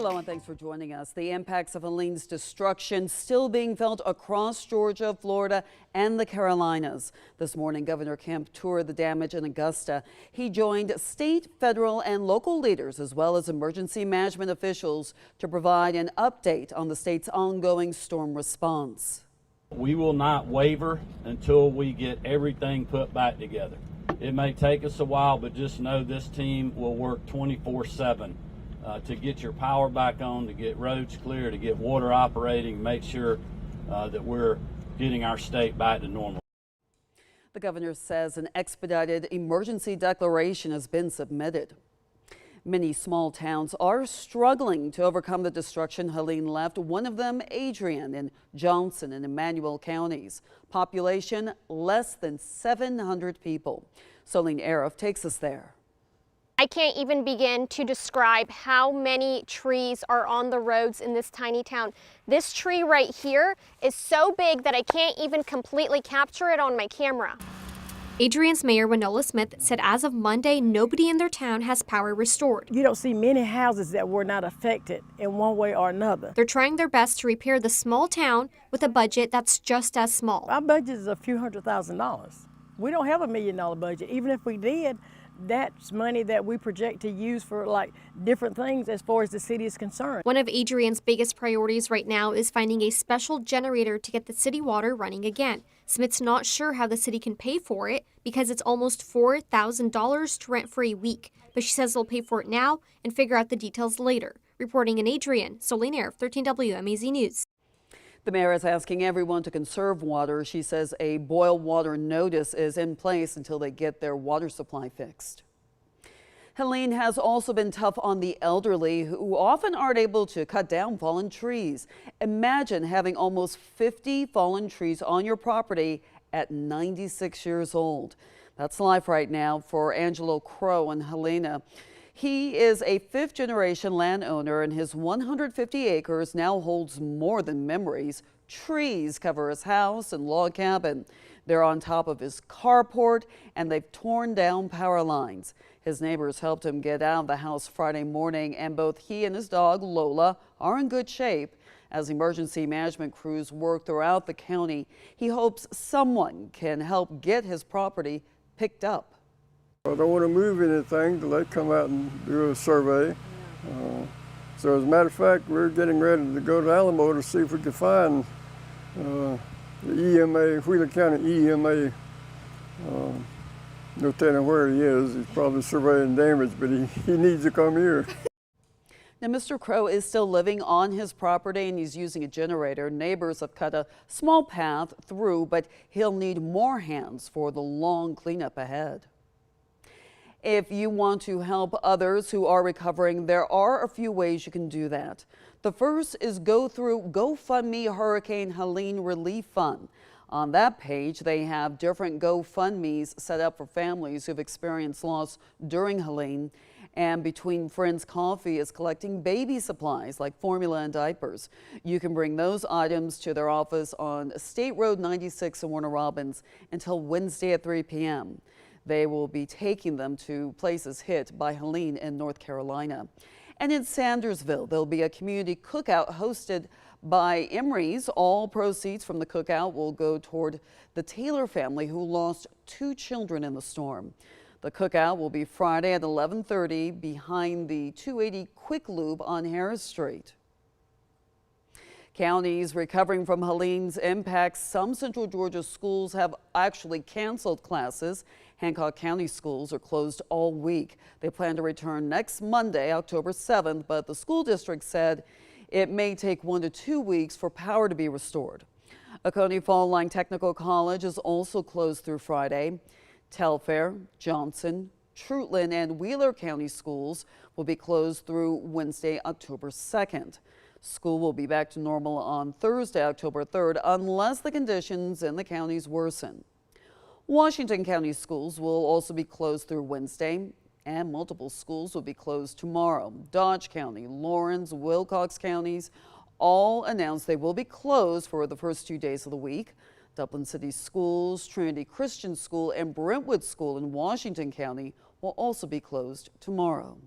Hello and thanks for joining us. The impacts of Helene's destruction still being felt across Georgia, Florida, and the Carolinas. This morning, Governor Kemp toured the damage in Augusta. He joined state, federal, and local leaders as well as emergency management officials to provide an update on the state's ongoing storm response. We will not waver until we get everything put back together. It may take us a while, but just know this team will work 24/7 to get your power back on, to get roads clear, to get water operating, make sure that we're getting our state back to normal. The governor says an expedited emergency declaration has been submitted. Many small towns are struggling to overcome the destruction Helene left, one of them Adrian in Johnson and Emmanuel counties. Population less than 700 people. Cellular Avril takes us there. I can't even begin to describe how many trees are on the roads in this tiny town. This tree right here is so big that I can't even completely capture it on my camera. Adrian's mayor, Winola Smith, said as of Monday, nobody in their town has power restored. You don't see many houses that were not affected in one way or another. They're trying their best to repair the small town with a budget that's just as small. Our budget is a few $100,000. We don't have $1 million budget. Even if we did, that's money that we project to use for like different things as far as the city is concerned. One of Adrian's biggest priorities right now is finding a special generator to get the city water running again. Smith's not sure how the city can pay for it because it's almost $4,000 to rent for a week. But she says they'll pay for it now and figure out the details later. Reporting in Adrian, Cellular, 13 WMAZ News. The mayor is asking everyone to conserve water. She says a boil water notice is in place until they get their water supply fixed. Helene has also been tough on the elderly who often aren't able to cut down fallen trees. Imagine having almost 50 fallen trees on your property at 96 years old. That's life right now for Angelo Crow in Helena. He is a fifth-generation landowner, and his 150 acres now holds more than memories. Trees cover his house and log cabin. They're on top of his carport, and they've torn down power lines. His neighbors helped him get out of the house Friday morning, and both he and his dog, Lola, are in good shape. As emergency management crews work throughout the county, he hopes someone can help get his property picked up. I don't want to move anything till they come out and do a survey. So as a matter of fact, we're getting ready to go to Alamo to see if we can find the EMA, Wheeler County EMA. No telling where he is. He's probably surveying damage, but he needs to come here. Now, Mr. Crow is still living on his property and he's using a generator. Neighbors have cut a small path through, but he'll need more hands for the long cleanup ahead. If you want to help others who are recovering, there are a few ways you can do that. The first is go through GoFundMe Hurricane Helene Relief Fund. On that page, they have different GoFundMes set up for families who've experienced loss during Helene. And Between Friends Coffee is collecting baby supplies like formula and diapers. You can bring those items to their office on State Road 96 in Warner Robins until Wednesday at 3 p.m. They will be taking them to places hit by Helene in North Carolina. And in Sandersville, there'll be a community cookout hosted by Emery's. All proceeds from the cookout will go toward the Taylor family who lost 2 children in the storm. The cookout will be Friday at 11:30 behind the 280 Quick Lube on Harris Street. Counties recovering from Helene's impacts. Some Central Georgia schools have actually canceled classes. Hancock County schools are closed all week. They plan to return next Monday, October 7th, but the school district said it may take 1 to 2 weeks for power to be restored. Oconee Fall Line Technical College is also closed through Friday. Telfair, Johnson, Trutland, and Wheeler County schools will be closed through Wednesday, October 2nd. School will be back to normal on Thursday, October 3rd, unless the conditions in the counties worsen. Washington County schools will also be closed through Wednesday, and multiple schools will be closed tomorrow. Dodge County, Lawrence, Wilcox counties all announced they will be closed for the first 2 days of the week. Dublin City Schools, Trinity Christian School, and Brentwood School in Washington County will also be closed tomorrow.